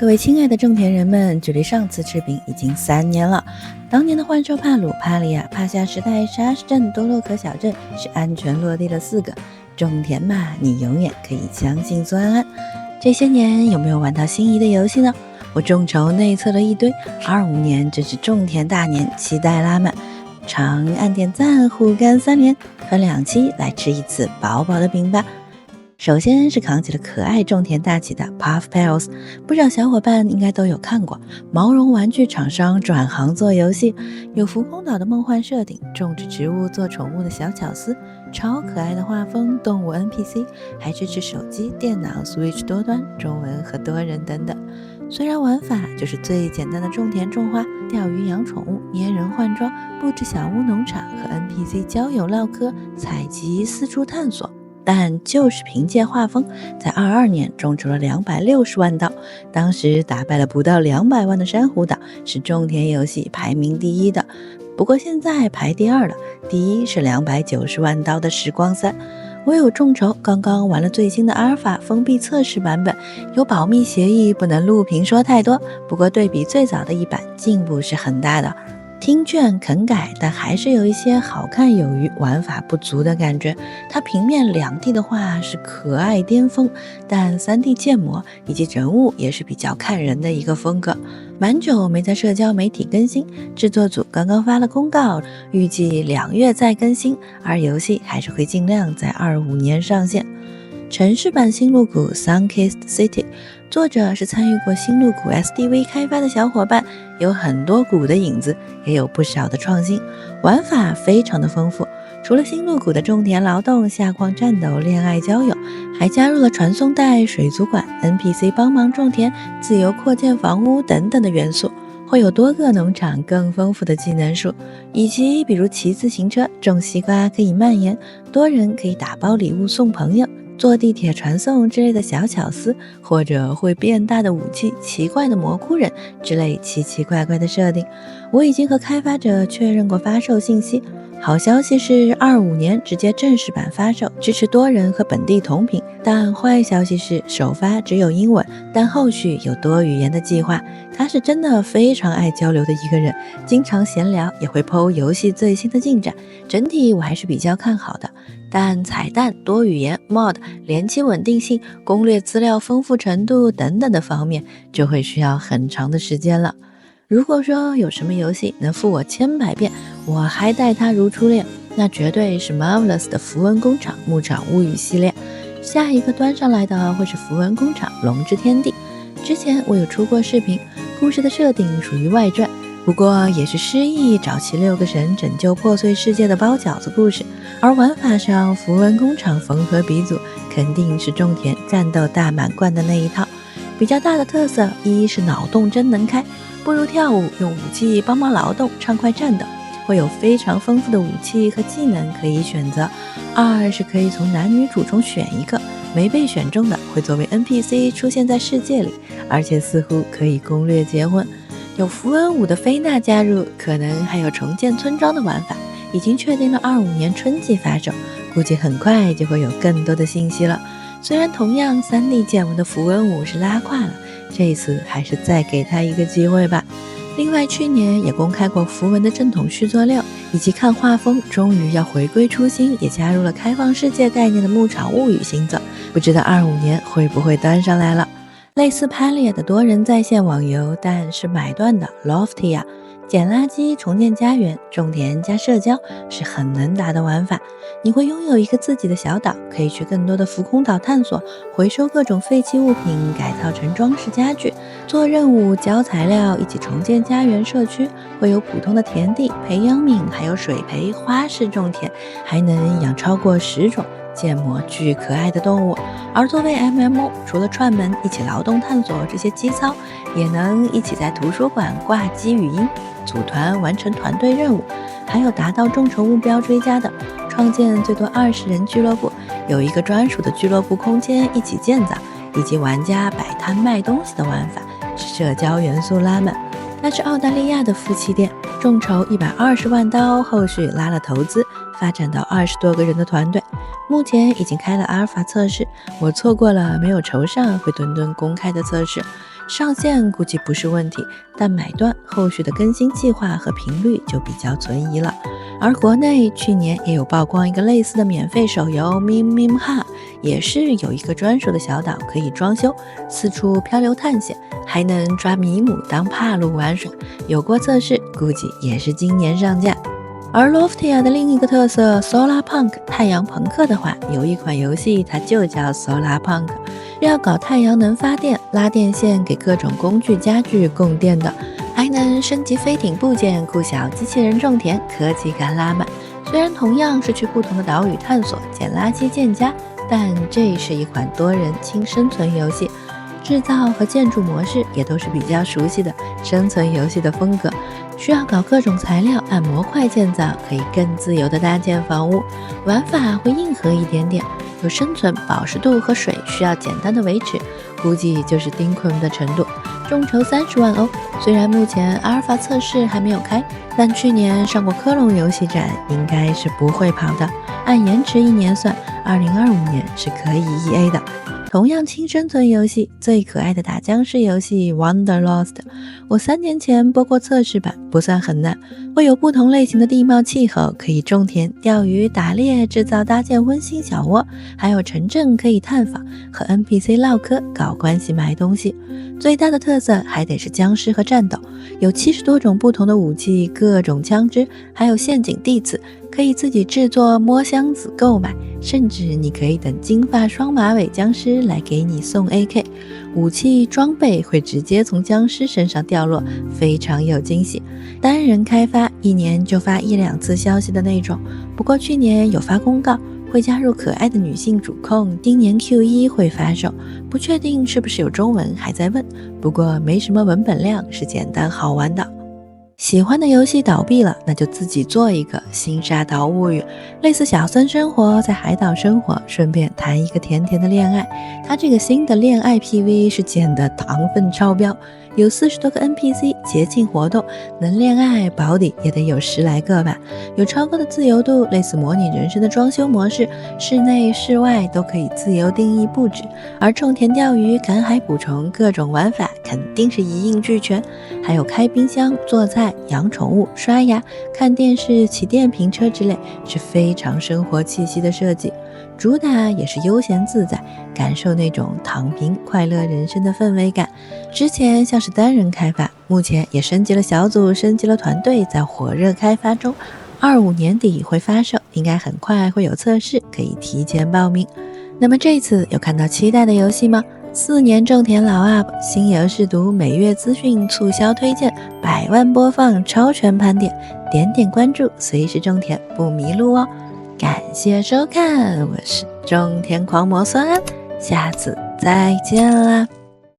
各位亲爱的种田人们，距离上次吃饼已经3年了。当年的幻兽帕鲁、帕利亚、帕夏时代、沙什镇、多洛克小镇是安全落地了4个。种田嘛，你永远可以相信苏安安。这些年有没有玩到心仪的游戏呢？我众筹内测了一堆，25年真是种田大年，期待拉满。长按点赞，互干3连，分2期来吃一次饱饱的饼吧。首先是扛起了可爱种田大旗的 Puff Pals， 不少小伙伴应该都有看过，毛绒玩具厂商转行做游戏，有浮空岛的梦幻设定，种植植物做宠物的小巧思，超可爱的画风，动物 NPC， 还支持手机、电脑、Switch 多端、中文和多人等等。虽然玩法就是最简单的种田种花、钓鱼养宠物、捏人换装、布置小屋农场和 NPC 交友唠嗑、采集四处探索，但就是凭借画风，在22年种出了260万刀，当时打败了不到200万的珊瑚岛，是种田游戏排名第1的。不过现在排第2了，第1是290万刀的时光3。我有众筹，刚刚玩了最新的阿尔法封闭测试版本，有保密协议，不能录屏说太多。不过对比最早的一版，进步是很大的。听劝肯改，但还是有一些好看有余，玩法不足的感觉。它平面2D 的话是可爱巅峰，但3D 建模以及人物也是比较看人的一个风格。蛮久没在社交媒体更新，制作组刚刚发了公告，预计2月再更新，而游戏还是会尽量在25年上线。城市版星露谷 Sunkissed City， 作者是参与过星露谷 SDV 开发的小伙伴，有很多谷的影子，也有不少的创新，玩法非常的丰富。除了星露谷的种田劳动、下矿战斗、恋爱交友，还加入了传送带、水族馆、NPC 帮忙种田、自由扩建房屋等等的元素，会有多个农场更丰富的技能树，以及比如骑自行车、种西瓜可以蔓延，多人可以打包礼物送朋友，坐地铁传送之类的小巧思，或者会变大的武器、奇怪的蘑菇人之类奇奇怪怪的设定。我已经和开发者确认过发售信息，好消息是25年直接正式版发售，支持多人和本地同屏，但坏消息是首发只有英文，但后续有多语言的计划。他是真的非常爱交流的一个人，经常闲聊，也会 po 游戏最新的进展，整体我还是比较看好的。但彩蛋、多语言、mod、连期稳定性、攻略资料丰富程度等等的方面，就会需要很长的时间了。如果说有什么游戏能付我千百遍，我还待它如初恋，那绝对是 Marvelous 的符文工厂牧场物语系列。下一个端上来的会是符文工厂龙之天地。之前我有出过视频，故事的设定属于外传，不过也是失忆找齐6个神拯救破碎世界的包饺子故事。而玩法上，符文工厂缝合鼻祖肯定是种田战斗大满贯的那一套。比较大的特色，一是脑洞真能开，不如跳舞，用武器帮忙劳动，畅快战斗，会有非常丰富的武器和技能可以选择。2是可以从男女主中选一个，没被选中的会作为 NPC 出现在世界里，而且似乎可以攻略结婚。有符文舞的菲娜加入，可能还有重建村庄的玩法，已经确定了25年春季发售，估计很快就会有更多的信息了。虽然同样3D 建模的符文舞是拉胯了，这次还是再给他一个机会吧。另外去年也公开过符文的正统续作6，以及看画风终于要回归初心，也加入了开放世界概念的牧场物语新作，不知道25年会不会端上来了。类似 Palia 的多人在线网游，但是买断的 Loftia， 捡垃圾、重建家园、种田加社交是很能打的玩法。你会拥有一个自己的小岛，可以去更多的浮空岛探索，回收各种废弃物品，改造成装饰家具，做任务、交材料，一起重建家园社区。会有普通的田地、培养皿，还有水培、花式种田，还能养超过10种建模巨可爱的动物。而作为 MMO， 除了串门一起劳动探索这些基操，也能一起在图书馆挂机语音，组团完成团队任务，还有达到众筹目标追加的创建最多20人俱乐部，有一个专属的俱乐部空间一起建造，以及玩家摆摊卖东西的玩法，是社交元素拉满。它是澳大利亚的夫妻店，众筹120万刀，后续拉了投资，发展到20多个人的团队。目前已经开了阿尔法测试，我错过了没有仇上会墩墩公开的测试，上线估计不是问题，但买断后续的更新计划和频率就比较存疑了。而国内去年也有曝光一个类似的免费手游 Mim Ha， 也是有一个专属的小岛可以装修，四处漂流探险，还能抓米姆当帕鲁玩耍，有过测试，估计也是今年上架。而 Loftia 的另一个特色 Solar Punk 太阳朋克的话，有一款游戏它就叫 Solar Punk， 是要搞太阳能发电，拉电线给各种工具家具供电的，还能升级飞艇部件，雇小机器人种田，科技感拉满。虽然同样是去不同的岛屿探索，捡垃圾建家，但这是一款多人轻生存游戏，制造和建筑模式也都是比较熟悉的生存游戏的风格，需要搞各种材料按模块建造，可以更自由的搭建房屋，玩法会硬核一点点，有生存、饱食度和水需要简单的维持，估计就是丁坤的程度，众筹30万欧。虽然目前阿尔法测试还没有开，但去年上过科隆游戏展，应该是不会跑的。按延迟1年算，2025年是可以 EA 的。同样轻生存游戏，最可爱的打僵尸游戏 Wanderlust， 我3年前播过测试版，不算很难，会有不同类型的地貌气候，可以种田、钓鱼、打猎、制造搭建温馨小窝，还有城镇可以探访，和 NPC 唠嗑、搞关系、买东西。最大的特色还得是僵尸和战斗，有70多种不同的武器，各种枪支，还有陷阱弟子，可以自己制作摸箱子购买，甚至你可以等金发双马尾僵尸来给你送 AK， 武器装备会直接从僵尸身上掉落，非常有惊喜。单人开发1年就发1-2次消息的那种，不过去年有发公告会加入可爱的女性主控，今年 Q1 会发售，不确定是不是有中文，还在问，不过没什么文本量，是简单好玩的。喜欢的游戏倒闭了，那就自己做一个《新沙岛物语》，类似小森生活，在海岛生活，顺便谈一个甜甜的恋爱。它这个新的恋爱 PV 是剪的糖分超标，有40多个 NPC， 节庆活动能恋爱保底也得有10来个吧，有超高的自由度，类似模拟人生的装修模式，室内室外都可以自由定义布置，而种田钓鱼、赶海捕虫各种玩法肯定是一应俱全，还有开冰箱、做菜、养宠物、刷牙、看电视、骑电瓶车之类，是非常生活气息的设计。主打也是悠闲自在，感受那种躺平快乐人生的氛围感。之前像是单人开发，目前也升级了小组，升级了团队，在火热开发中。25年底会发售，应该很快会有测试，可以提前报名。那么这次有看到期待的游戏吗？4年种田老 UP， 新游试读，每月资讯促销推荐，100万播放，超全盘点，点点关注，随时种田不迷路哦。感谢收看，我是种田狂魔孙安，下次再见啦。